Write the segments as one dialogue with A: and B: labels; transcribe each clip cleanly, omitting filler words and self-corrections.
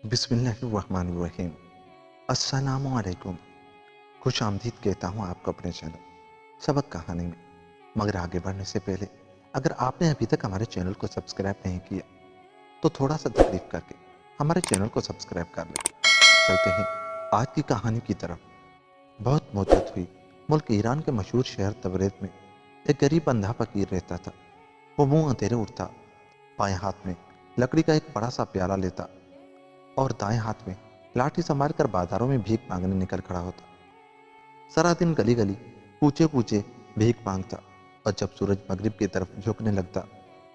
A: बिस्मिल्लाहिर्रहमानिर्रहीम। अस्सलामु अलैकुम। खुश आमदीद कहता हूँ आपको अपने चैनल सबक कहानी में। मगर आगे बढ़ने से पहले अगर आपने अभी तक हमारे चैनल को सब्सक्राइब नहीं किया तो थोड़ा सा तकलीफ करके हमारे चैनल को सब्सक्राइब कर लें। चलते हैं आज की कहानी की तरफ। बहुत मुद्दत हुई मुल्क ईरान के मशहूर शहर तबरेज़ में एक गरीब अंधा फकीर रहता था। वो मुंह अंधेरे उठता, बाएं हाथ में लकड़ी का एक बड़ा सा प्याला लेता और दाएं हाथ में लाठी संभाल कर बाजारों में भीख मांगने निकल खड़ा होता। सारा दिन गली गली कूचे कूचे भीख मांगता और जब सूरज मगरिब की तरफ झुकने लगता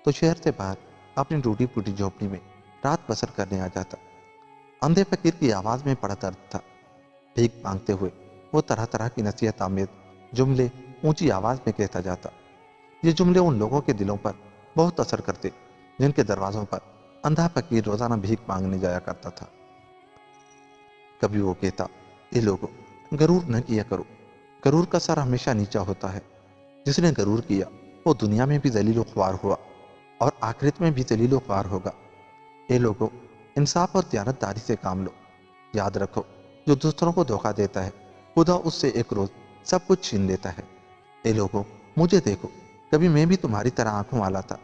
A: तो शहर से बाहर अपनी टूटी फूटी झोपड़ी में रात बसर करने आ जाता। अंधे फकीर की आवाज में बड़ा दर्द था। भीख मांगते हुए वो तरह तरह की नसीहत आमेज जुमले ऊंची आवाज में कहता जाता। ये जुमले उन लोगों के दिलों पर बहुत असर करते जिनके दरवाजों पर अंधा फकीर रोजाना भीख मांगने जाया करता था। कभी वो कहता, ये लोगों गरूर न किया करो, गरूर का सर हमेशा नीचा होता है। जिसने गरूर किया वो दुनिया में भी जलीलो ख्वार हुआ और आखिरत में भी जलीलो ख्वार होगा। ये लोगों इंसाफ और दयानतदारी से काम लो। याद रखो, जो दूसरों को धोखा देता है खुदा उससे एक रोज सब कुछ छीन लेता है। ये लोगों मुझे देखो, कभी मैं भी तुम्हारी तरह आंखों वाला था।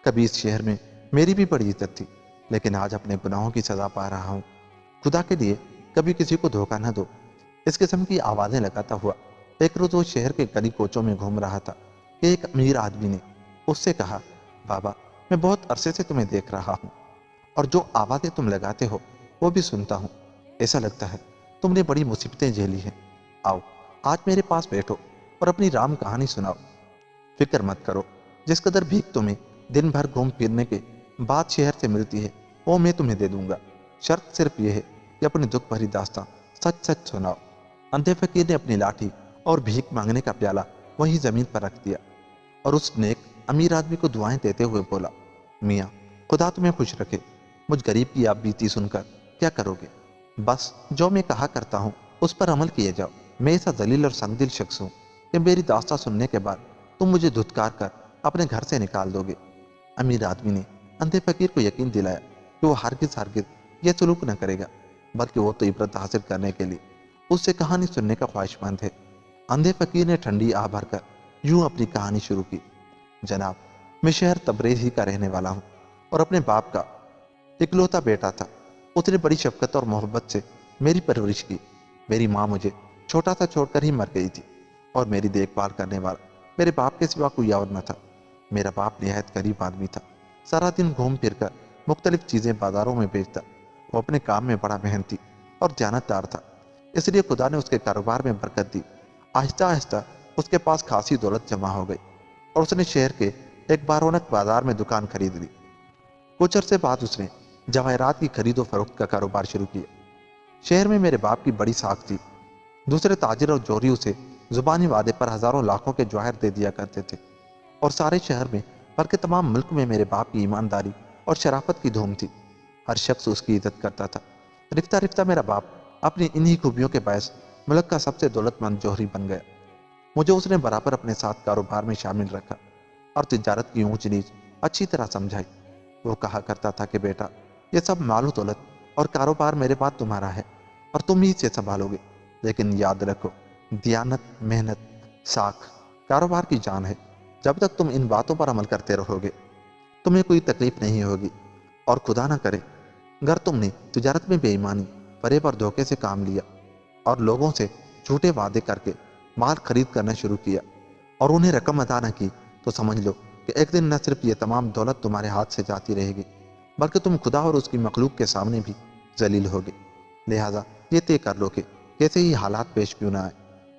A: कभी इस शहर में मेरी भी बड़ी इज्जत थी, लेकिन आज अपने गुनाहों की सजा पा रहा हूँ। खुदा के लिए कभी किसी को धोखा न दो। इस किस्म की आवाजें लगाता हुआ एक रोज वो शहर के गली कोचों में घूम रहा था कि एक अमीर आदमी ने उससे कहा, बाबा, मैं बहुत अरसे से तुम्हें देख रहा हूँ और जो आवाजें तुम लगाते हो वो भी सुनता हूँ। ऐसा लगता है तुमने बड़ी मुसीबतें झेली हैं। आओ आज मेरे पास बैठो और अपनी राम कहानी सुनाओ। फिक्र मत करो, जिस कदर भीख तुम्हें दिन भर घूम फिरने के बाद शहर से मिलती है वो मैं तुम्हें दे दूंगा। शर्त सिर्फ यह है कि अपनी दुख भरी दास्तां सच सच सुनाओ। अंधे फकीर ने अपनी लाठी और भीख मांगने का प्याला वहीं जमीन पर रख दिया और उस नेक अमीर आदमी को दुआएं देते हुए बोला, मियाँ, खुदा तुम्हें खुश रखे। मुझ गरीब की आप बीती सुनकर क्या करोगे? बस जो मैं कहा करता हूँ उस पर अमल किए जाओ। मैं ऐसा दलील और संगदिल शख्स हूँ कि मेरी दास्तां सुनने के बाद तुम मुझे धुतकार कर अपने घर से निकाल दोगे। अमीर आदमी ने अंधे फकीर को यकीन दिलाया कि वो हरगिज हरगिज यह सलूक न करेगा, बल्कि वो तो इबरत हासिल करने के लिए उससे कहानी सुनने का ख्वाहिशमंद है। अंधे फकीर ने ठंडी आह भरकर यूं अपनी कहानी शुरू की। जनाब, मैं शहर तबरेज ही का रहने वाला हूँ और अपने बाप का इकलौता बेटा था। उसने बड़ी शफकत और मोहब्बत से मेरी परवरिश की। मेरी माँ मुझे छोटा सा छोड़कर ही मर गई थी और मेरी देखभाल करने वाला मेरे बाप के सिवा कोई और न था। मेरा बाप निहायत गरीब आदमी था। सारा दिन घूम फिर कर मुख्तलिफ चीज़ें बाजारों में बेचता। वो अपने काम में बड़ा मेहनती और दयानतदार था, इसलिए खुदा ने उसके कारोबार में बरकत दी। आहिस्ता आहिस्ता उसके पास खासी दौलत जमा हो गई और उसने शहर के एक बारौनक बाजार में दुकान खरीद ली। कुछ अरसे बाद उसने जवाहरात की खरीदो फरोख्त का कारोबार शुरू किया। शहर में मेरे बाप की बड़ी साख थी। दूसरे ताजिर और जोहरी उसे जुबानी वादे पर हजारों लाखों के जवाहर दे दिया करते थे और सारे शहर में बल्कि तमाम मुल्क में मेरे बाप की ईमानदारी और शराफत की धूम थी। हर शख्स उसकी इज्जत करता था। रिफ्ता रिफ्ता मेरा बाप अपनी इन्हीं खूबियों के बायस मुल्क का सबसे दौलतमंद जौहरी बन गया। मुझे उसने बराबर अपने साथ कारोबार में शामिल रखा और तिजारत की ऊंच नीच अच्छी तरह समझाई। वो कहा करता था कि बेटा, ये सब मालो दौलत और कारोबार मेरे बाद तुम्हारा है और तुम ही इसे संभालोगे, लेकिन याद रखो, दियानत, मेहनत, साख कारोबार की जान है। जब तक तुम इन बातों पर अमल करते रहोगे तुम्हें कोई तकलीफ नहीं होगी। और खुदा ना करे अगर तुमने तिजारत में बेईमानी, फरेब और धोखे से काम लिया और लोगों से झूठे वादे करके माल खरीद करना शुरू किया और उन्हें रकम अदा न की, तो समझ लो कि एक दिन न सिर्फ ये तमाम दौलत तुम्हारे हाथ से जाती रहेगी, बल्कि तुम खुदा और उसकी मखलूक के सामने भी जलील होगे। लिहाजा ये तय कर लो कि कैसे ही हालात पेश क्यों ना आए,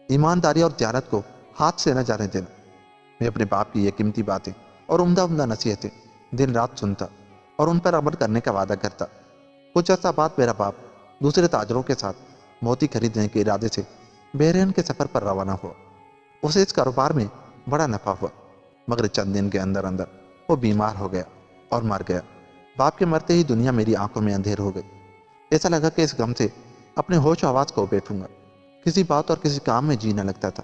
A: ईमानदारी और दयानत को हाथ से न जाने देना। मैं अपने बाप की ये कीमती बातें और उम्दा उम्दा नसीहतें दिन रात सुनता और उन पर अमल करने का वादा करता। कुछ अर्सा बाद मेरा बाप दूसरे ताजरों के साथ मोती खरीदने के इरादे से बहरीन के सफ़र पर रवाना हुआ। उसे इस कारोबार में बड़ा नफा हुआ, मगर चंद दिन के अंदर अंदर वो बीमार हो गया और मर गया। बाप के मरते ही दुनिया मेरी आंखों में अंधेर हो गई। ऐसा लगा कि इस गम से अपने होश आवाज को बैठूंगा। किसी बात और किसी काम में जी न लगता था।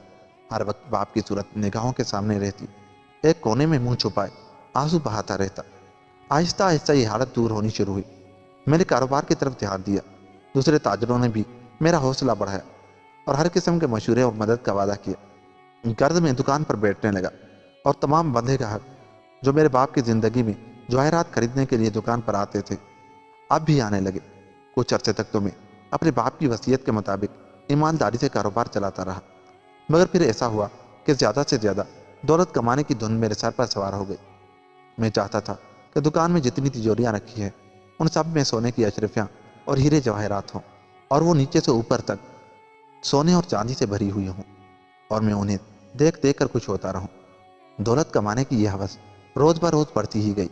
A: हर वक्त बाप की सूरत निगाहों के सामने रहती। एक कोने में मुंह छुपाए आंसू बहाता रहता। आहिस्ता आहिस्ता ये हालत दूर होनी शुरू हुई। میں نے کاروبار کی طرف دھیان دیا۔ دوسرے تاجروں نے بھی میرا حوصلہ بڑھایا اور ہر قسم کے مشورے اور مدد کا وعدہ کیا۔ غرض میں دکان پر بیٹھنے لگا اور تمام بندے گاہک جو میرے باپ کی زندگی میں جواہرات خریدنے کے لیے دکان پر آتے تھے اب بھی آنے لگے۔ کچھ عرصے تک تو میں اپنے باپ کی وصیت کے مطابق ایمانداری سے کاروبار چلاتا رہا، مگر پھر ایسا ہوا کہ زیادہ سے زیادہ دولت کمانے کی دھن میرے سر پر سوار ہو گئی۔ میں چاہتا تھا کہ دکان میں جتنی تجوریاں رکھی ہیں ان سب میں سونے کی اشرفیاں اور ہیرے جواہرات ہوں، اور وہ نیچے سے اوپر تک سونے اور چاندی سے بھری ہوئی ہوں، اور میں انہیں دیکھ دیکھ کر خوش ہوتا رہوں۔ دولت کمانے کی یہ ہوس روز بروز بڑھتی ہی گئی،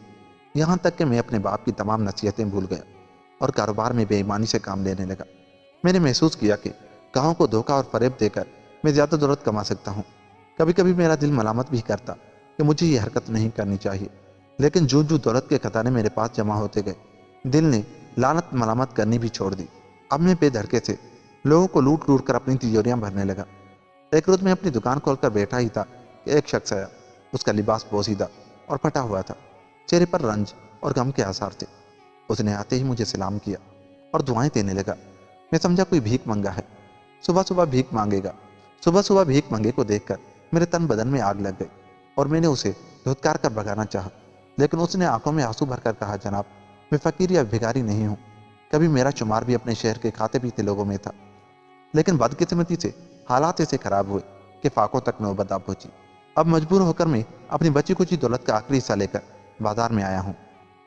A: یہاں تک کہ میں اپنے باپ کی تمام نصیحتیں بھول گیا اور کاروبار میں بے ایمانی سے کام لینے لگا۔ میں نے محسوس کیا کہ گاہکوں کو دھوکہ اور فریب دے کر میں زیادہ دولت کما سکتا ہوں۔ کبھی کبھی میرا دل ملامت بھی کرتا کہ مجھے یہ حرکت نہیں کرنی چاہیے، لیکن جو دولت کے خزانے میرے پاس جمع ہوتے گئے دل نے لعنت ملامت کرنی بھی چھوڑ دی۔ اب میں بے دھڑکے سے لوگوں کو لوٹ لوٹ کر اپنی تجوریاں بھرنے لگا۔ ایک روز میں اپنی دکان کھول کر بیٹھا ہی تھا کہ ایک شخص آیا۔ اس کا لباس بوسیدہ اور پھٹا ہوا تھا، چہرے پر رنج اور غم کے آثار تھے۔ اس نے آتے ہی مجھے سلام کیا اور دعائیں دینے لگا۔ میں سمجھا کوئی بھیک منگا ہے، صبح صبح بھیک مانگے گا۔ صبح صبح بھیک منگے کو دیکھ کر میرے تن بدن میں آگ لگ گئی اور میں نے اسے دھتکار کر بھگانا چاہا، لیکن اس نے آنکھوں میں آنسو بھر کر کہا، جناب میں فقیر یا بھکاری نہیں ہوں، کبھی میرا شمار بھی اپنے شہر کے کھاتے پیتے لوگوں میں تھا، لیکن بدقسمتی سے حالات ایسے خراب ہوئے کہ فاقوں تک نوبت آ پہنچی۔ اب مجبور ہو کر میں اپنی بچی کچی دولت کا آخری حصہ لے کر بازار میں آیا ہوں۔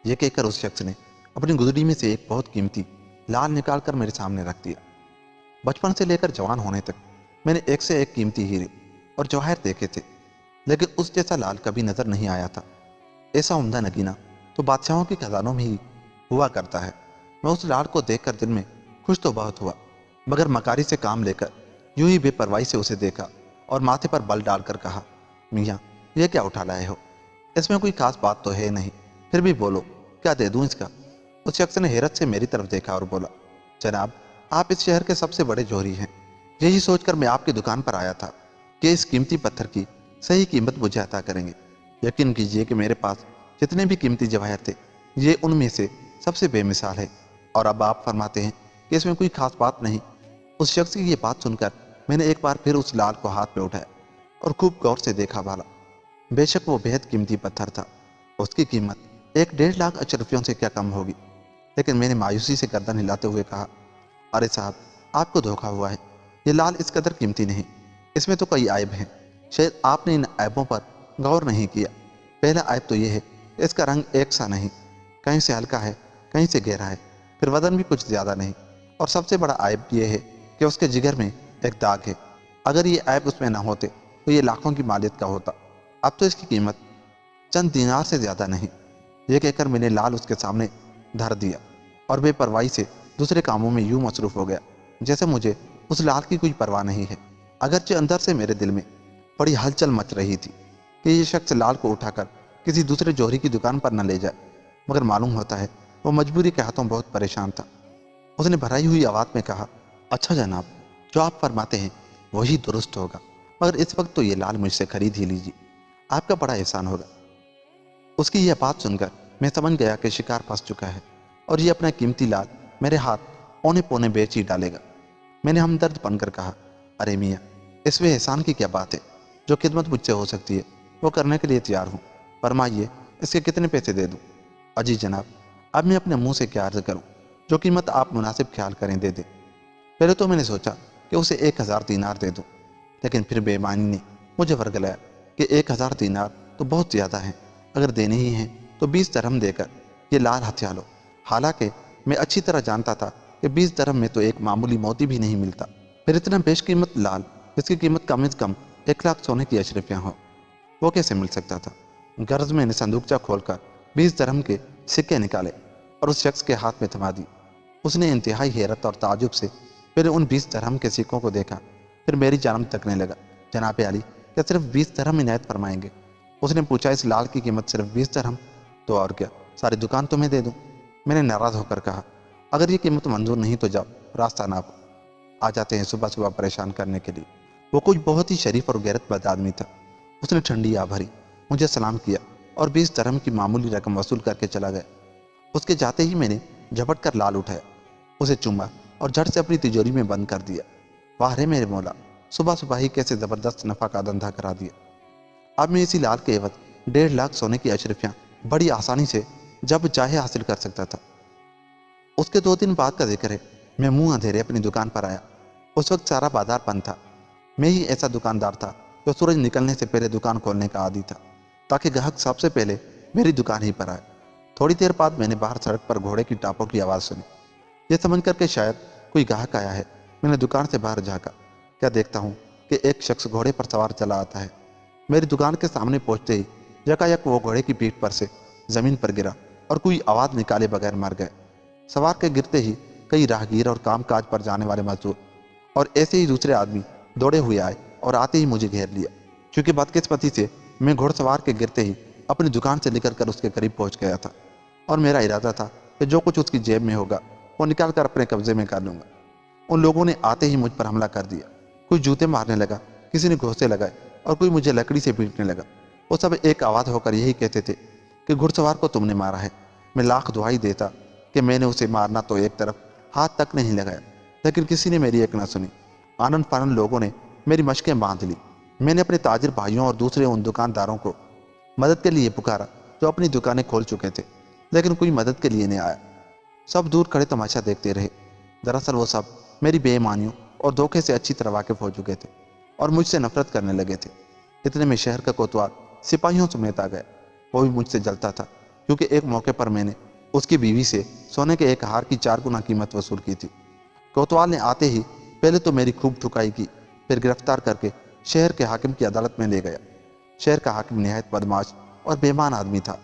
A: یہ کہہ کر اس شخص نے اپنی گدڑی میں سے ایک بہت قیمتی لال نکال کر میرے سامنے رکھ دیا۔ بچپن سے لے کر جوان ہونے تک میں نے ایک سے ایک قیمتی ہیرے اور جواہر دیکھے تھے، لیکن اس جیسا لال کبھی نظر نہیں آیا تھا۔ ایسا عمدہ نگینہ تو بادشاہوں کے خزانوں میں ہی ہوا کرتا ہے۔ میں اس لال کو دیکھ کر دل میں خوش تو بہت ہوا، مگر مکاری سے کام لے کر یوں ہی بے پرواہی سے اسے دیکھا اور ماتھے پر بل ڈال کر کہا، میاں یہ کیا اٹھا لائے ہو؟ اس میں کوئی خاص بات تو ہے نہیں، پھر بھی بولو کیا دے دوں اس کا؟ اس شخص نے حیرت سے میری طرف دیکھا اور بولا، جناب آپ اس شہر کے سب سے بڑے جوہری ہیں، یہی سوچ کر میں آپ کی دکان پر آیا تھا کہ اس قیمتی پتھر کی صحیح قیمت مجھے عطا کریں گے۔ یقین کیجئے کہ میرے پاس جتنے بھی قیمتی جواہر تھے یہ ان میں سے سب سے بے مثال ہے، اور اب آپ فرماتے ہیں کہ اس میں کوئی خاص بات نہیں۔ اس شخص کی یہ بات سن کر میں نے ایک بار پھر اس لال کو ہاتھ میں اٹھایا اور خوب غور سے دیکھا بھالا۔ بے شک وہ بہت قیمتی پتھر تھا، اس کی قیمت 1.5 لاکھ اشرفیوں سے کیا کم ہوگی، لیکن میں نے مایوسی سے گردن ہلاتے ہوئے کہا، ارے صاحب آپ کو دھوکا ہوا ہے، یہ لال اس قدر قیمتی نہیں، اس میں تو کئی عیب ہیں، شاید آپ نے ان عیبوں پر غور نہیں کیا۔ پہلا عیب تو یہ ہے کہ اس کا رنگ ایک سا نہیں، کہیں سے ہلکا ہے کہیں سے گہرا ہے، پھر وزن بھی کچھ زیادہ نہیں، اور سب سے بڑا عیب یہ ہے کہ اس کے جگر میں ایک داغ ہے۔ اگر یہ عیب اس میں نہ ہوتے تو یہ لاکھوں کی مالیت کا ہوتا۔ اب تو اس کی قیمت چند دینار سے زیادہ نہیں۔ یہ کہہ کر میں نے لال اس کے سامنے دھر دیا اور بے پرواہی سے دوسرے کاموں میں یوں مصروف ہو گیا جیسے مجھے اس لال کی کوئی پرواہ نہیں ہے۔ اگرچہ اندر سے میرے دل میں بڑی ہلچل مچ رہی تھی کہ یہ شخص لال کو اٹھا کر کسی دوسرے جوہری کی دکان پر نہ لے جائے، مگر معلوم ہوتا ہے وہ مجبوری کے ہاتھوں بہت پریشان تھا۔ اس نے بھرائی ہوئی آواز میں کہا، اچھا جناب جو آپ فرماتے ہیں وہی درست ہوگا، مگر اس وقت تو یہ لال مجھ سے خرید ہی لیجیے، آپ کا بڑا احسان ہوگا۔ اس کی یہ بات سن کر میں سمجھ گیا کہ شکار پھنس چکا ہے اور یہ اپنا قیمتی لال میرے ہاتھ اونے پونے بیچ ہی ڈالے گا۔ میں نے ہمدرد بن کر کہا، ارے میاں اس میں احسان کی کیا بات ہے، جو خدمت مجھ سے ہو سکتی ہے وہ کرنے کے لیے تیار ہوں، فرمائیے اس کے کتنے پیسے دے دوں؟ اجی جناب اب میں اپنے منہ سے کیا عرض کروں، جو قیمت آپ مناسب خیال کریں دے دیں۔ پہلے تو میں نے سوچا کہ اسے 1000 دینار دے دوں، لیکن پھر بے ایمانی نے مجھے ورگلایا کہ 1000 دینار تو بہت زیادہ ہیں، اگر دینے ہی ہیں تو 20 درہم دے کر یہ لال ہتھیا لو۔ حالانکہ میں اچھی طرح جانتا تھا کہ 20 درہم میں تو ایک معمولی موتی بھی نہیں ملتا، پھر اتنا بیش قیمت لال جس کی قیمت کم از کم 1 لاکھ سونے کی اشرفیاں ہو وہ کیسے مل سکتا تھا؟ غرض میں نے صندوقچہ کھول کر 20 درہم کے سکے نکالے اور اس شخص کے ہاتھ میں تھما دی۔ اس نے انتہائی حیرت اور تعجب سے پہلے ان 20 درہم کے سکوں کو دیکھا، پھر میری جانب تکنے لگا، جناب عالی کیا صرف 20 درہم عنایت فرمائیں گے؟ اس نے پوچھا، اس لال کی قیمت صرف 20 درہم؟ تو اور کیا ساری دکان تمہیں دے دوں؟ میں نے ناراض ہو کر کہا، اگر یہ قیمت منظور نہیں تو جاؤ راستہ ناپو، آ جاتے ہیں صبح صبح پریشان کرنے کے لیے۔ وہ کچھ بہت ہی شریف اور غیرت مند آدمی تھا۔ اس نے ٹھنڈی آ بھری، مجھے سلام کیا اور 20 درہم کی معمولی رقم وصول کر کے چلا گیا۔ اس کے جاتے ہی میں نے झपट कर लाल उठाया, उसे चूमा और झट से अपनी तिजोरी में बंद कर दिया। वाह रे मेरे मौला, सुबह सुबह ही कैसे जबरदस्त नफा का धंधा करा दिया। अब मैं इसी लाल के एवज 1.5 लाख सोने की अशरफियां बड़ी आसानी से जब चाहे हासिल कर सकता था। उसके 2 दिन बाद का जिक्र है। मैं मुंह अंधेरे अपनी दुकान पर आया। उस वक्त सारा बाजार बंद था। मैं ही ऐसा दुकानदार था जो सूरज निकलने से पहले दुकान खोलने का आदी था, ताकि ग्राहक सबसे पहले मेरी दुकान ही पर आए। थोड़ी देर बाद मैंने बाहर सड़क पर घोड़े की टापों की आवाज़ सुनी। यह समझ कर के शायद कोई ग्राहक आया है, मैंने दुकान से बाहर झांका। क्या देखता हूँ कि एक शख्स घोड़े पर सवार चला आता है। मेरी दुकान के सामने पहुंचते ही यकायक वो घोड़े की पीठ पर से जमीन पर गिरा और कोई आवाज़ निकाले बगैर मर गए। सवार के गिरते ही कई राहगीर और कामकाज पर जाने वाले मजदूर और ऐसे ही दूसरे आदमी दौड़े हुए आए और आते ही मुझे घेर लिया। क्योंकि बदकिस्मती से मैं घुड़सवार के गिरते ही अपनी दुकान से निकल कर उसके करीब पहुंच गया था और मेरा इरादा था कि जो कुछ उसकी जेब में होगा वो निकाल कर अपने कब्जे में कर लूंगा। उन लोगों ने आते ही मुझ पर हमला कर दिया। कोई जूते मारने लगा, किसी ने घोंसे लगाए और कोई मुझे लकड़ी से पीटने लगा। वो सब एक आवाज़ होकर यही कहते थे कि घुड़सवार को तुमने मारा है। मैं लाख दुहाई देता कि मैंने उसे मारना तो एक तरफ हाथ तक नहीं लगाया, लेकिन किसी ने मेरी एक ना सुनी। आनंद फानंद लोगों ने मेरी मशकें बांध ली। मैंने अपने ताजिर भाइयों और दूसरे उन दुकानदारों को मदद के लिए पुकारा जो अपनी दुकानें खोल चुके थे, लेकिन कोई मदद के लिए नहीं आया। सब दूर खड़े तमाशा देखते रहे। दरअसल वो सब मेरी बेईमानियों और धोखे से अच्छी तरह वाकिफ हो चुके थे और मुझसे नफरत करने लगे थे। इतने में शहर का कोतवाल सिपाहियों समेत आ गया। वो भी मुझसे जलता था, क्योंकि एक मौके पर मैंने उसकी बीवी से सोने के एक हार की 4 गुना कीमत वसूल की थी। कोतवाल ने आते ही पहले तो मेरी खूब ठुकाई की, फिर गिरफ्तार करके शहर के हाकिम की अदालत में ले गया। शहर का हाकिम निहायत बदमाश और बेईमान आदमी था।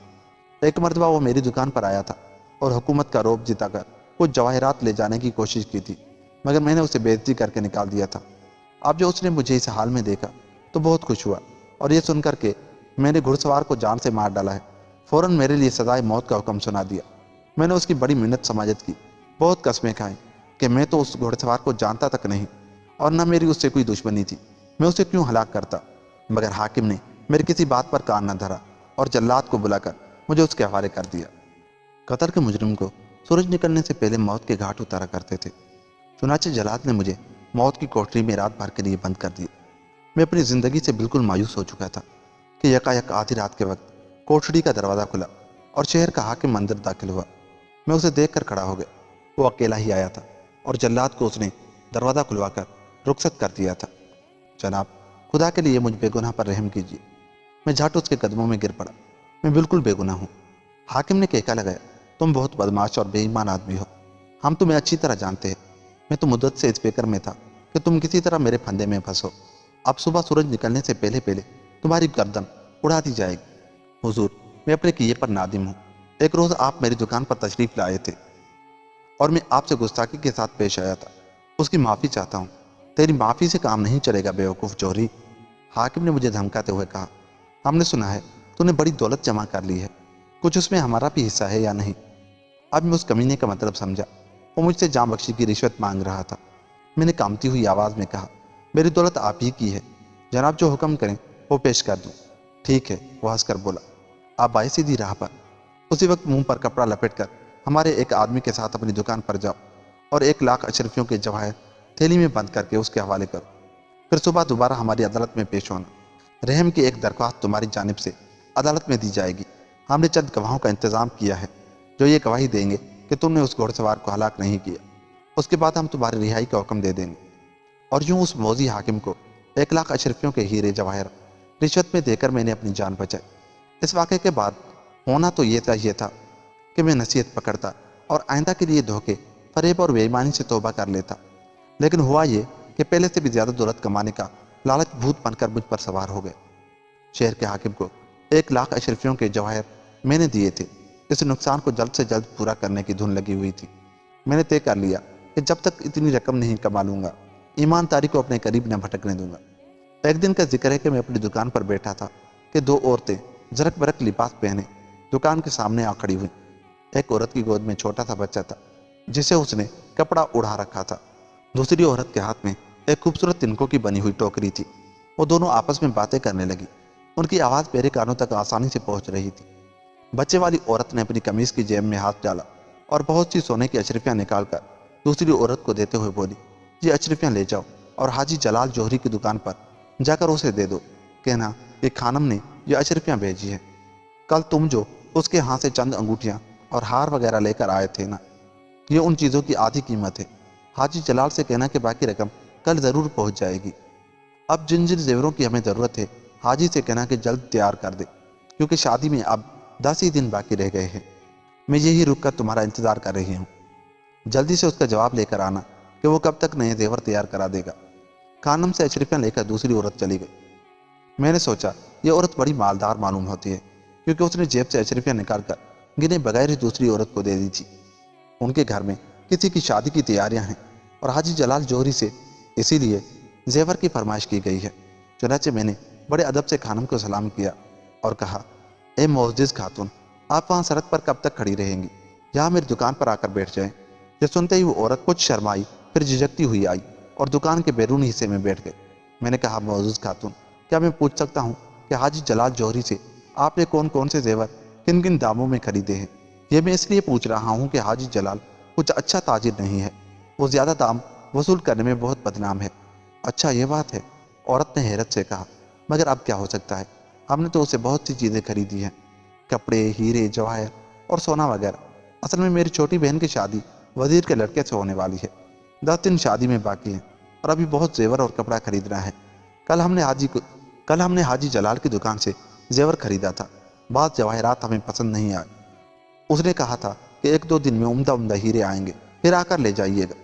A: एक मरतबा वो मेरी दुकान पर आया था और हुकूमत का रौब जिताकर कुछ जवाहरात ले जाने की कोशिश की थी, मगर मैंने उसे बेइज्जती करके निकाल दिया था। अब जो उसने मुझे इस हाल में देखा तो बहुत खुश हुआ और ये सुनकर के मैंने घुड़सवार को जान से मार डाला है, फौरन मेरे लिए सजाए मौत का हुक्म सुना दिया। मैंने उसकी बड़ी मिन्नत समाजत की, बहुत कस्में खाई कि मैं तो उस घुड़सवार को जानता तक नहीं और न मेरी उससे कोई दुश्मनी थी, मैं उसे क्यों हलाक करता। मगर हाकिम ने मेरी किसी बात पर कान न धरा और जल्लाद को बुलाकर मुझे उसके हवाले कर दिया। कतर के मुजरिम को सूरज निकलने से पहले मौत के घाट उतारा करते थे। चुनाचे जल्लाद ने मुझे मौत की कोठरी में रात भर के लिए बंद कर दिया। मैं अपनी ज़िंदगी से बिल्कुल मायूस हो चुका था कि यकायक आधी रात के वक्त कोठरी का दरवाज़ा खुला और शहर का हाकिम अंदर दाखिल हुआ। मैं उसे देख कर खड़ा हो गया। वो अकेला ही आया था और जल्लाद को उसने दरवाज़ा खुलवाकर रुखसत कर दिया था। जनाब, खुदा के लिए मुझ बेगुनाह पर रहम कीजिए। मैं झट उसके कदमों में गिर पड़ा। मैं बिल्कुल बेगुनाह हूँ। हाकिम ने कहका लगाया, तुम बहुत बदमाश और बेईमान आदमी हो। हम तुम्हें अच्छी तरह जानते हैं। मैं तो मुद्दत से इस फिक्र में था कि तुम किसी तरह मेरे फंदे में फंसो। अब सुबह सूरज निकलने से पहले पहले तुम्हारी गर्दन उड़ा दी जाएगी। हुजूर, मैं अपने किए पर नादिम हूँ। एक रोज़ आप मेरी दुकान पर तशरीफ़ लाए थे और मैं आपसे गुस्ताखी के साथ पेश आया था। उसकी माफ़ी चाहता हूँ। तेरी माफ़ी से काम नहीं चलेगा बेवकूफ़ जोहरी, हाकिम ने मुझे धमकाते हुए कहा। हमने सुना है तूने बड़ी दौलत जमा कर ली है, कुछ उसमें हमारा भी हिस्सा है या नहीं। अब मैं उस कमीने का मतलब समझा। वो मुझसे जान बख्शी की रिश्वत मांग रहा था। मैंने कामती हुई आवाज़ में कहा, मेरी दौलत आप ही की है, जनाब जो हुक्म करें वो पेश कर दूँ। ठीक है, वो हंसकर बोला, आप बाई सीधी राह पर। उसी वक्त मुंह पर कपड़ा लपेट कर हमारे एक आदमी के साथ अपनी दुकान पर जाओ और 1 लाख अशरफियों के जवाहर थैली में बंद करके उसके हवाले करो। फिर सुबह दोबारा हमारी अदालत में पेश होना। रहम की एक दरख्वास्त तुम्हारी जानिब से अदालत में दी जाएगी। हमने चंद गवाहों का इंतज़ाम किया है जो ये गवाही देंगे कि तुमने उस घोड़सवार को हलाक नहीं किया। उसके बाद हम तुम्हारी रिहाई का हुक्म दे देंगे। और यूं उस मौजी हाकिम को 1 लाख अशरफियों के हीरे जवाहर रिश्वत में देकर मैंने अपनी जान बचाई। इस वाक़े के बाद होना तो ये चाहिए था कि मैं नसीहत पकड़ता और आइंदा के लिए धोखे, फरेब और बेईमानी से तौबा कर लेता, लेकिन हुआ ये कि पहले से भी ज़्यादा दौलत कमाने का लालच भूत बनकर मुझ पर सवार हो गए। शहर के हाकिम को 1 लाख अशरफियों के जवाहर मैंने दिए थे। इस नुकसान को जल्द से जल्द पूरा करने की धुन लगी हुई थी। मैंने तय कर लिया कि जब तक इतनी रकम नहीं कमा लूँगा, ईमानदारी को अपने करीब न भटकने दूंगा। एक दिन का जिक्र है कि मैं अपनी दुकान पर बैठा था कि 2 औरतें जरक बरक लिबास पहने दुकान के सामने आ खड़ी हुई। एक औरत की गोद में छोटा सा बच्चा था जिसे उसने कपड़ा उड़ा रखा था। दूसरी औरत के हाथ में एक खूबसूरत तिनकों की बनी हुई टोकरी थी। वो दोनों आपस में बातें करने लगी। उनकी आवाज़ मेरे कानों तक आसानी से पहुंच रही थी। बच्चे वाली औरत ने अपनी कमीज की जेब में हाथ डाला और बहुत सी सोने की अशरफियाँ निकाल कर दूसरी औरत को देते हुए बोली, ये अशरफियाँ ले जाओ और हाजी जलाल जौहरी की दुकान पर जाकर उसे दे दो। कहना कि खानम ने ये अशरफियाँ भेजी है। कल तुम जो उसके हाथ से चंद अंगूठियाँ और हार वगैरह लेकर आए थे ना, ये उन चीज़ों की आधी कीमत है। हाजी जलाल से कहना कि बाकी रकम कल ज़रूर पहुँच जाएगी। अब जिन जिन जेवरों की हमें ज़रूरत है हाजी से कहना कि जल्द तैयार कर दे, क्योंकि शादी में अब 10 ही दिन बाकी रह गए हैं। मैं यही रुक कर तुम्हारा इंतज़ार कर रही हूँ। जल्दी से उसका जवाब लेकर आना कि वो कब तक नए जेवर तैयार करा देगा। खानम से अशरफियाँ लेकर दूसरी औरत चली गई। मैंने सोचा ये औरत बड़ी मालदार मालूम होती है, क्योंकि उसने जेब से अशरफियाँ निकाल कर गिने बगैर ही दूसरी औरत को दे दी थी। उनके घर में किसी की शादी की तैयारियां हैं और हाजी जलाल जौहरी से इसीलिए जेवर की फरमाइश की गई है। चुनाचे मैंने बड़े अदब से खानम को सलाम किया और कहा, ए मोअज़्ज़िज़ खातून, आप वहाँ सड़क पर कब तक खड़ी रहेंगी? यहाँ मेरी दुकान पर आकर बैठ जाएं। ये सुनते ही वो औरत कुछ शर्माई, फिर झिझकती हुई आई और दुकान के बैरूनी हिस्से में बैठ गई। मैंने कहा, मोअज़्ज़िज़ खातून, क्या मैं पूछ सकता हूँ कि हाजी जलाल जौहरी से आपने कौन कौन से जेवर किन किन दामों में खरीदे हैं? ये मैं इसलिए पूछ रहा हूँ कि हाजी जलाल कुछ अच्छा ताजिर नहीं है, वो ज़्यादा दाम वसूल करने में बहुत बदनाम है। अच्छा ये बात है, औरत ने हैरत से कहा, मगर अब क्या हो सकता है, हमने तो उसे बहुत सी चीज़ें खरीदी हैं, कपड़े, हीरे, जवाहर और सोना वगैरह। असल में मेरी छोटी बहन की शादी वजीर के लड़के से होने वाली है। 10 दिन शादी में बाकी हैं और अभी बहुत जेवर और कपड़ा खरीदना है। कल हमने हाजी जलाल की दुकान से जेवर खरीदा था। बाद जवाहरात हमें पसंद नहीं आए। उसने कहा था कि 1-2 दिन में उम्दा उम्दा हीरे आएंगे, फिर आकर ले जाइएगा।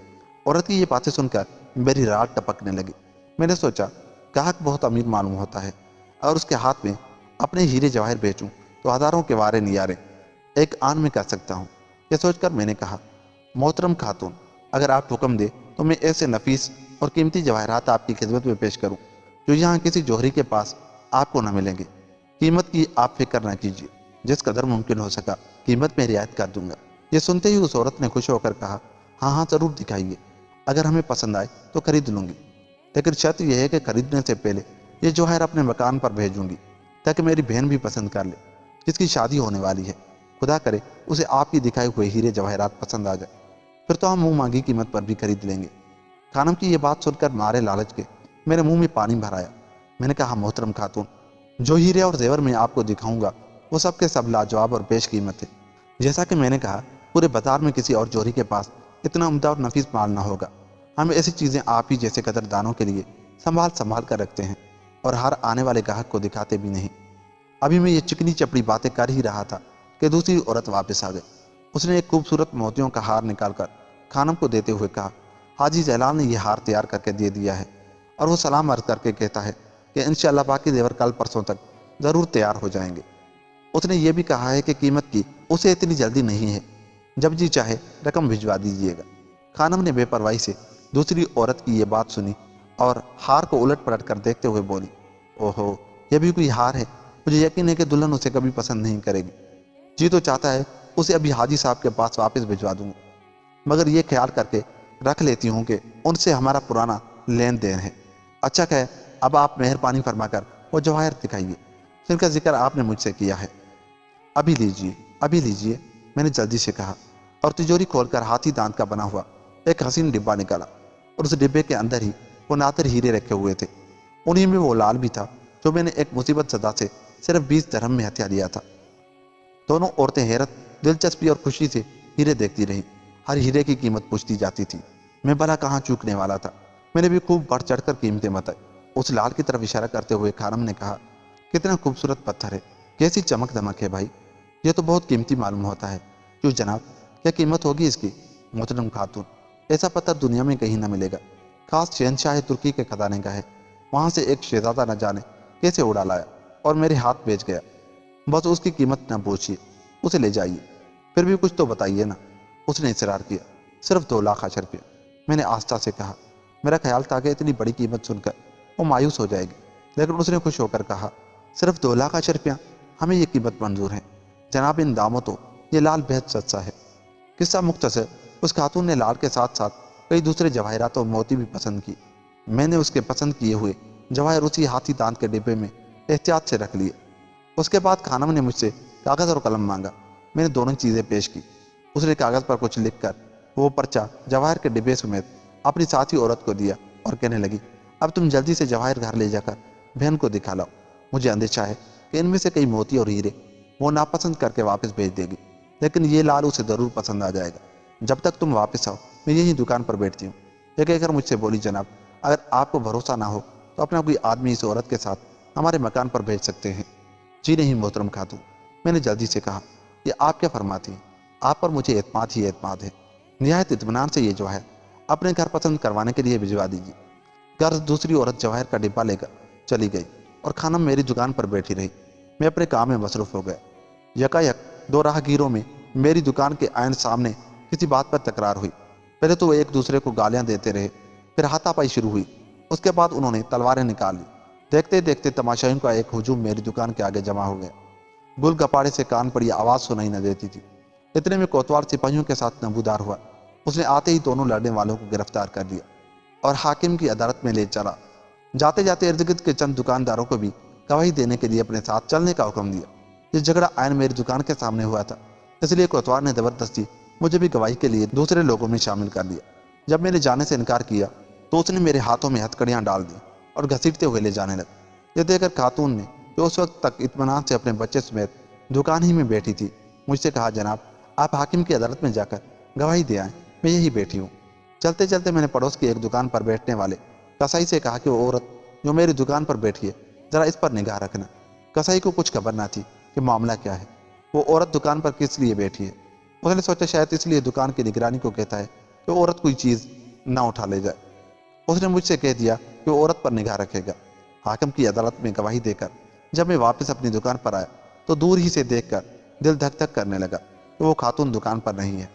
A: औरत की ये बातें सुनकर मेरी रात टपकने लगी। मैंने सोचा, ग्राहक बहुत अमीर मालूम होता है, और उसके हाथ में अपने हीरे जवाहर बेचूं तो हज़ारों के वारे नियारे एक आन में कर सकता हूँ। यह सोचकर मैंने कहा, मोहतरम खातून, अगर आप हुक्म दे तो मैं ऐसे नफीस और कीमती जवाहरात आपकी खिदमत में पेश करूँ जो यहाँ किसी जौहरी के पास आपको न मिलेंगे। कीमत की आप फिक्र न कीजिए, जिस कदर मुमकिन हो सका कीमत में रियायत कर दूंगा। ये सुनते ही उस औरत ने खुश होकर कहा, हाँ हाँ ज़रूर दिखाइए, अगर हमें पसंद आए तो खरीद लूँगी, लेकिन शर्त यह है कि खरीदने से पहले ये जौहर अपने मकान पर भेजूंगी, ताकि मेरी बहन भी पसंद कर ले, जिसकी शादी होने वाली है। खुदा करे उसे आपकी दिखाए हुए हीरे जवाहरात पसंद आ जाए, फिर तो हम मुँह मांगी कीमत पर भी खरीद लेंगे। खानम की ये बात सुनकर मारे लालच के मेरे मुंह में पानी भर आया। मैंने कहा, मोहतरम खातून, जो हीरे और जेवर मैं आपको दिखाऊंगा वो सब के सब लाजवाब और पेश कीमत है। जैसा कि मैंने कहा, पूरे बाजार में किसी और जौहरी के पास इतना उम्दा और नफीस माल ना होगा। हम ऐसी चीज़ें आप ही जैसे कदरदानों के लिए संभाल संभाल कर रखते हैं और हर आने वाले ग्राहक को दिखाते भी नहीं। अभी मैं ये चिकनी चपड़ी बातें कर ही रहा था कि दूसरी औरत वापस आ गई। उसने एक खूबसूरत मोतियों का हार निकालकर खानम को देते हुए कहा, हाजी जलाल ने यह हार तैयार करके दे दिया है और वो सलाम अर्ज करके कहता है कि इंशाअल्लाह बाकी जेवर कल परसों तक ज़रूर तैयार हो जाएंगे। उसने ये भी कहा है कि कीमत की उसे इतनी जल्दी नहीं है, जब जी चाहे रकम भिजवा दीजिएगा। खानम ने बेपरवाही से दूसरी औरत की ये बात सुनी और हार को उलट पलट कर देखते हुए बोली, ओहो, यह भी कोई हार है? मुझे यकीन है कि दुल्हन उसे कभी पसंद नहीं करेगी। जी तो चाहता है उसे अभी हाजी साहब के पास वापस भिजवा दूंगा, मगर ये ख्याल करके रख लेती हूँ कि उनसे हमारा पुराना लेन देन है। अच्छा कहे, अब आप मेहरबानी फरमाकर वो जवाहर दिखाइए जिनका जिक्र आपने मुझसे किया है। अभी लीजिए, अभी लीजिए, मैंने जल्दी से कहा और तिजोरी खोलकर हाथी दांत का बना हुआ एक हसीन डिब्बा निकाला और उस डिब्बे के अंदर ही वो नातिर हीरे रखे हुए थे। उन्हीं में वो लाल भी था जो मैंने एक मुसीबत ज़दा से सिर्फ 20 दरहम में हथिया लिया था। दोनों औरतें हैरत, दिलचस्पी और खुशी से हीरे देखती रहीं। हर हीरे की कीमत पूछती जाती थी। मैं भला कहाँ चूकने वाला था। मैंने भी खूब बढ़ चढ़ कर कीमतें बताई। उस लाल की तरफ इशारा करते हुए खानम ने कहा, कितना खूबसूरत पत्थर है, कैसी चमक दमक है भाई, यह तो बहुत कीमती मालूम होता है। क्यों जनाब, क्या कीमत होगी इसकी? मोहतरम खातून, ऐसा पत्थर दुनिया में कहीं ना मिलेगा, खास शहनशाह तुर्की के खजाने का है। वहाँ से एक शहजादा न जाने कैसे उड़ा लाया और मेरे हाथ बेच गया। बस उसकी कीमत न पूछिए, उसे ले जाइए, फिर भी कुछ तो बताइए ना। उसने इसरार किया, सिर्फ 2 लाख रुपया। मैंने आस्था से कहा, मेरा ख्याल था कि इतनी बड़ी कीमत सुनकर वो मायूस हो जाएगी, लेकिन उसने खुश होकर कहा, सिर्फ 2 लाख रुपया, हमें ये कीमत मंजूर है जनाब। इन दामों तो ये लाल बेहद सस्ता है। किस्सा मुख्तसर, उस खातून ने लाल के साथ साथ कई दूसरे जवाहरात और मोती भी पसंद की। मैंने उसके पसंद किए हुए जवाहर उसी हाथी दांत के डिब्बे में एहतियात से रख लिए। उसके बाद खानम ने मुझसे कागज़ और कलम मांगा। मैंने दोनों चीज़ें पेश की। اس نے کاغذ پر کچھ لکھ کر وہ پرچہ جواہر کے ڈبے سمیت اپنی ساتھی عورت کو دیا اور کہنے لگی، اب تم جلدی سے جواہر گھر لے جا کر بہن کو دکھا لاؤ، مجھے اندیشہ ہے کہ ان میں سے کئی موتی اور ہیرے وہ ناپسند کر کے واپس بھیج دے گی، لیکن یہ لال اسے ضرور پسند آ جائے گا، جب تک تم واپس آؤ میں یہی دکان پر بیٹھتی ہوں۔ یہ کہہ کر مجھ سے بولی، جناب اگر آپ کو بھروسہ نہ ہو تو اپنا کوئی آدمی اس عورت کے ساتھ ہمارے مکان پر بھیج سکتے ہیں۔ جی نہیں محترم خاتون، میں نے جلدی سے کہا، یہ آپ کیا فرماتی ہیں؟ آپ پر مجھے اعتماد ہی اعتماد ہے، نہایت اطمینان سے یہ جواہر اپنے گھر پسند کروانے کے لیے بھجوا دیجیے۔ غرض دوسری عورت جواہر کا ڈبہ لے کر چلی گئی اور خانم میری دکان پر بیٹھی رہی۔ میں اپنے کام میں مصروف ہو گیا۔ یکایک دو راہگیروں میں میری دکان کے عین سامنے کسی بات پر تکرار ہوئی۔ پہلے تو وہ ایک دوسرے کو گالیاں دیتے رہے، پھر ہاتھا پائی شروع ہوئی۔ اس کے بعد انہوں نے تلواریں نکال لی۔ دیکھتے دیکھتے تماشائیوں کا ایک ہجوم میری دکان کے آگے جمع ہو گیا۔ گل گپاڑے سے کان پر یہ آواز سنائی نہ دیتی تھی۔ اتنے میں کوتوال سپاہیوں کے ساتھ نمودار ہوا۔ اس نے آتے ہی دونوں لڑنے والوں کو گرفتار کر لیا اور حاکم کی عدالت میں لے چلا۔ جاتے جاتے ارد گرد کے چند دکانداروں کو بھی گواہی دینے کے لیے اپنے ساتھ چلنے کا حکم دیا۔ یہ جھگڑا عین میری دکان کے سامنے ہوا تھا، اس لیے کوتوال نے زبردستی مجھے بھی گواہی کے لیے دوسرے لوگوں میں شامل کر لیا۔ جب میں نے جانے سے انکار کیا تو اس نے میرے ہاتھوں میں ہتھکڑیاں ڈال دی اور گھسیٹتے ہوئے لے جانے لگا۔ یہ دیکھ کر خاتون نے، جو اس وقت تک اطمینان سے اپنے بچے سمیت دکان ہی میں بیٹھی تھی، مجھ سے کہا، جناب آپ حاکم کی عدالت میں جا کر گواہی دے آئیں، میں یہی بیٹھی ہوں۔ چلتے چلتے میں نے پڑوس کی ایک دکان پر بیٹھنے والے کسائی سے کہا کہ وہ عورت جو میری دکان پر بیٹھی ہے ذرا اس پر نگاہ رکھنا۔ کسائی کو کچھ خبر نہ تھی کہ معاملہ کیا ہے، وہ عورت دکان پر کس لیے بیٹھی ہے۔ اس نے سوچا شاید اس لیے دکان کی نگرانی کو کہتا ہے کہ وہ عورت کوئی چیز نہ اٹھا لے جائے۔ اس نے مجھ سے کہہ دیا کہ وہ عورت پر نگاہ رکھے گا۔ حاکم کی عدالت میں گواہی دے کر جب میں واپس اپنی دکان پر آیا تو دور ہی سے دیکھ کر دل دھک دھک کرنے لگا کہ وہ خاتون دکان پر نہیں ہے،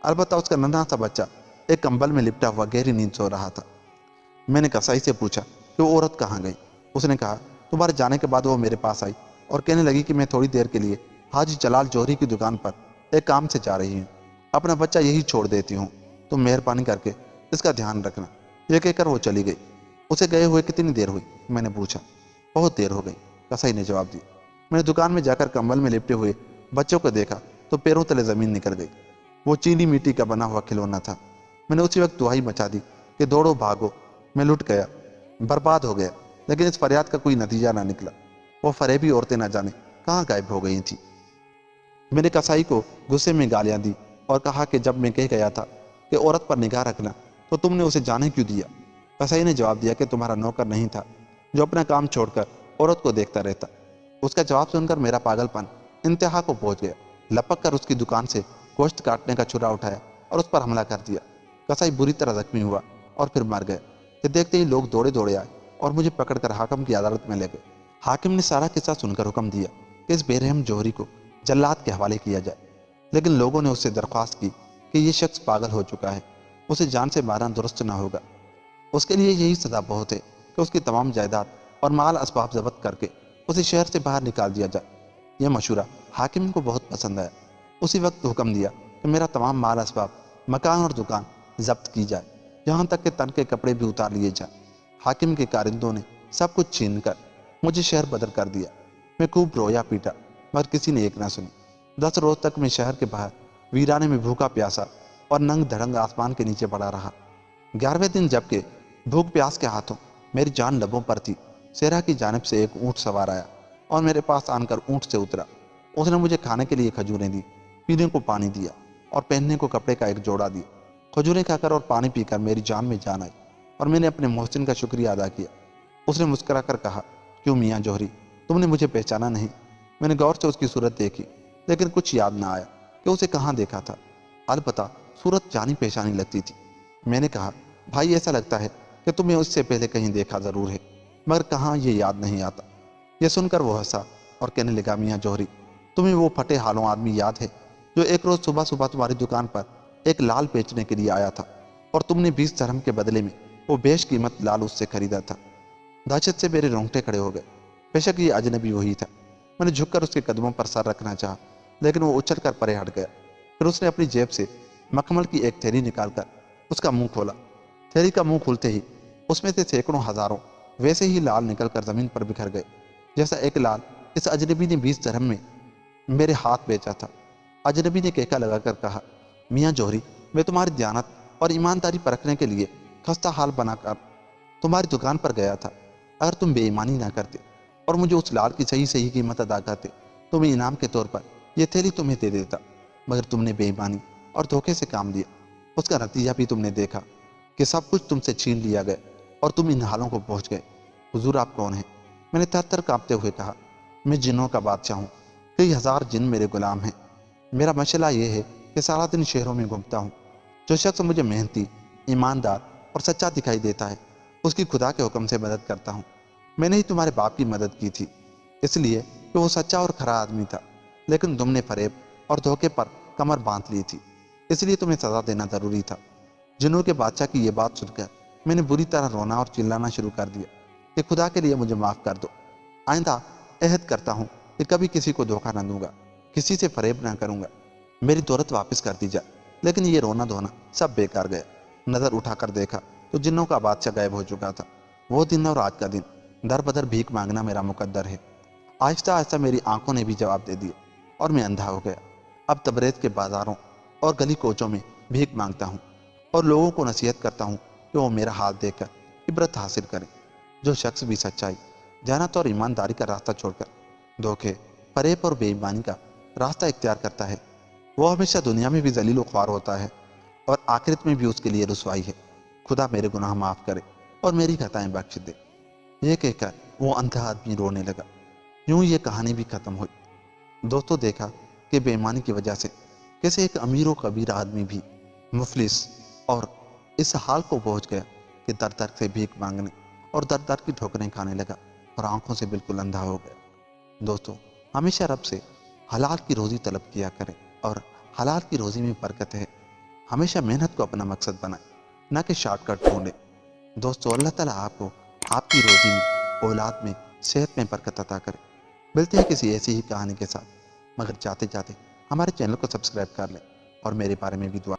A: البتہ اس کا ننھا سا بچہ ایک کمبل میں لپٹا ہوا گہری نیند سو رہا تھا۔ میں نے کسائی سے پوچھا کہ وہ عورت کہاں گئی۔ اس نے کہا، تمہارے جانے کے بعد وہ میرے پاس آئی اور کہنے لگی کہ میں تھوڑی دیر کے لیے حاجی جلال جوہری کی دکان پر ایک کام سے جا رہی ہوں، اپنا بچہ یہی چھوڑ دیتی ہوں، تم مہربانی کر کے اس کا دھیان رکھنا۔ یہ کہہ کر وہ چلی گئی۔ اسے گئے ہوئے کتنی دیر ہوئی؟ میں نے پوچھا۔ بہت دیر ہو گئی، کسائی نے جواب دیا۔ میں نے دکان میں جا کر کمبل میں لپٹے ہوئے بچوں کو دیکھا تو پیروں تلے زمین نکل گئی۔ وہ چینی میٹی کا بنا ہوا کھلونا تھا۔ میں نے اسی وقت دہائی مچا دی کہ دوڑو بھاگو، میں لٹ گیا، برباد ہو گیا، لیکن اس فریاد کا کوئی نتیجہ نہ نکلا۔ وہ فریبی عورتیں نہ جانے کہاں غائب ہو گئی تھیں۔ میں نے کسائی کو غصے میں گالیاں دی اور کہا کہ جب میں کہہ گیا تھا کہ عورت پر نگاہ رکھنا تو تم نے اسے جانے کیوں دیا؟ کسائی نے جواب دیا کہ تمہارا نوکر نہیں تھا جو اپنا کام چھوڑ کر عورت کو دیکھتا رہتا۔ اس کا جواب سن کر میرا پاگل پن انتہا کو پہنچ گیا۔ لپک کر اس کی دکان سے گوشت کاٹنے کا چھرا اٹھایا اور اس پر حملہ کر دیا۔ کسائی بری طرح زخمی ہوا اور پھر مر گیا۔ یہ دیکھتے ہی لوگ دوڑے دوڑے آئے اور مجھے پکڑ کر حاکم کی عدالت میں لے گئے۔ حاکم نے سارا قصہ سن کر حکم دیا کہ اس بے رحم جوہری کو جلاد کے حوالے کیا جائے، لیکن لوگوں نے اس سے درخواست کی کہ یہ شخص پاگل ہو چکا ہے، اسے جان سے مارنا درست نہ ہوگا، اس کے لیے یہی سزا بہت ہے کہ اس کی تمام جائیداد اور مال اسباب ضبط کر کے اسے شہر سے باہر نکال دیا جائے۔ یہ مشورہ حاکم کو بہت پسند آیا۔ اسی وقت حکم دیا کہ میرا تمام مال اسباب، مکان اور دکان ضبط کی جائے، یہاں تک کہ تن کے کپڑے بھی اتار لیے جائیں۔ حاکم کے کارندوں نے سب کچھ چھین کر مجھے شہر بدر کر دیا۔ میں خوب رویا پیٹا مگر کسی نے ایک نہ سنی۔ 10 روز تک میں شہر کے باہر ویرانے میں بھوکا پیاسا اور ننگ دھڑنگ آسمان کے نیچے پڑا رہا۔ 11ویں دن جبکہ بھوک پیاس کے ہاتھوں میری جان لبوں پر تھی، صحرا کی جانب سے ایک اونٹ سوار آیا اور میرے پاس آن کر اونٹ سے اترا۔ اس نے مجھے کھانے کے لیے کھجوریں دی، پینے کو پانی دیا اور پہننے کو کپڑے کا ایک جوڑا دیا۔ کھجوریں کھا کر اور پانی پی کر میری جان میں جان آئی اور میں نے اپنے محسن کا شکریہ ادا کیا۔ اس نے مسکرا کر کہا، کیوں میاں جوہری، تم نے مجھے پہچانا نہیں؟ میں نے غور سے اس کی صورت دیکھی لیکن کچھ یاد نہ آیا کہ اسے کہاں دیکھا تھا، البتہ صورت جانی پہچانی لگتی تھی۔ میں نے کہا، بھائی ایسا لگتا ہے کہ تمہیں اس سے پہلے کہیں دیکھا ضرور ہے مگر کہاں یہ یاد نہیں آتا۔ یہ سن کر وہ ہنسا اور کہنے لگا، میاں جوہری، تمہیں وہ پھٹے حالوں آدمی یاد ہے جو ایک روز صبح صبح تمہاری دکان پر ایک لال بیچنے کے لیے آیا تھا اور تم نے 20 درہم کے بدلے میں وہ بیش قیمت لال اس سے خریدا تھا؟ دہشت سے میرے رونگٹے کھڑے ہو گئے۔ بے شک یہ اجنبی وہی تھا۔ میں نے جھک کر اس کے قدموں پر سر رکھنا چاہا لیکن وہ اچھل کر پرے ہٹ گیا۔ پھر اس نے اپنی جیب سے مکھمل کی ایک تھیلی نکال کر اس کا منہ کھولا۔ تھیلی کا منہ کھلتے ہی اس میں سے سینکڑوں ہزاروں ویسے ہی لال نکل کر زمین پر بکھر گئے جیسا ایک لال اس اجنبی نے 20 درہم میں میرے ہاتھ بیچا تھا۔ اجنبی نے کہکا لگا کر کہا، میاں جوہری، میں تمہاری دیانت اور ایمانداری پرکھنے کے لیے خستہ حال بنا کر تمہاری دکان پر گیا تھا۔ اگر تم بے ایمانی نہ کرتے اور مجھے اس لال کی صحیح صحیح قیمت ادا کرتے تو میں انعام کے طور پر یہ تھیلی تمہیں دے دیتا، مگر تم نے بے ایمانی اور دھوکے سے کام لیا۔ اس کا نتیجہ بھی تم نے دیکھا کہ سب کچھ تم سے چھین لیا گیا اور تم ان حالوں کو پہنچ گئے۔ حضور آپ کون ہیں؟ میں نے تھر تھر کانپتے ہوئے کہا، میں جنوں کا بادشاہ ہوں، کئی ہزار جن میرے غلام ہیں۔ میرا مشغلہ یہ ہے کہ سارا دن شہروں میں گھومتا ہوں۔ جو شخص مجھے محنتی، ایماندار اور سچا دکھائی دیتا ہے اس کی خدا کے حکم سے مدد کرتا ہوں۔ میں نے ہی تمہارے باپ کی مدد کی تھی اس لیے کہ وہ سچا اور کھرا آدمی تھا، لیکن تم نے فریب اور دھوکے پر کمر باندھ لی تھی، اس لیے تمہیں سزا دینا ضروری تھا۔ جنوں کے بادشاہ کی یہ بات سن کر میں نے بری طرح رونا اور چلانا شروع کر دیا کہ خدا کے لیے مجھے معاف کر دو۔ آئندہ عہد کرتا ہوں کہ کبھی کسی کو دھوکہ نہ دوں گا، کسی سے فریب نہ کروں گا، میری دولت واپس کر دی جائے۔ لیکن یہ رونا دھونا سب بیکار گیا۔ نظر اٹھا کر دیکھا تو جنوں کا بادشاہ غائب ہو چکا تھا۔ وہ دن اور آج کا دن در بدر بھیک مانگنا میرا مقدر ہے۔ آہستہ آہستہ میری آنکھوں نے بھی جواب دے دیا اور میں اندھا ہو گیا۔ اب تبریز کے بازاروں اور گلی کوچوں میں بھیک مانگتا ہوں اور لوگوں کو نصیحت کرتا ہوں کہ وہ میرا حال دیکھ کر عبرت حاصل کریں۔ جو شخص بھی سچائی، جانت اور ایمانداری کا راستہ چھوڑ کر دھوکے، فریب اور بے ایمانی کا راستہ اختیار کرتا ہے، وہ ہمیشہ دنیا میں بھی ذلیل و خوار ہوتا ہے اور آخرت میں بھی اس کے لیے رسوائی ہے۔ خدا میرے گناہ معاف کرے اور میری خطائیں بخش دے۔ یہ کہہ کر وہ اندھا آدمی رونے لگا۔ یوں یہ کہانی بھی ختم ہوئی۔ دوستوں، دیکھا کہ بے ایمانی کی وجہ سے کیسے ایک امیر و کبیر آدمی بھی مفلس اور اس حال کو پہنچ گیا کہ در در سے بھیک مانگنے اور در در کی ٹھوکریں کھانے لگا اور آنکھوں سے بالکل اندھا ہو گیا۔ دوستوں، ہمیشہ رب سے حلال کی روزی طلب کیا کریں اور حلال کی روزی میں برکت ہے۔ ہمیشہ محنت کو اپنا مقصد بنائیں، نہ کہ شارٹ کٹ ڈھونڈیں۔ دوستو، اللہ تعالیٰ آپ کو آپ کی روزی میں، اولاد میں، صحت میں برکت عطا کرے۔ ملتے ہیں کسی ایسی ہی کہانی کے ساتھ، مگر جاتے جاتے ہمارے چینل کو سبسکرائب کر لیں اور میرے بارے میں بھی دعا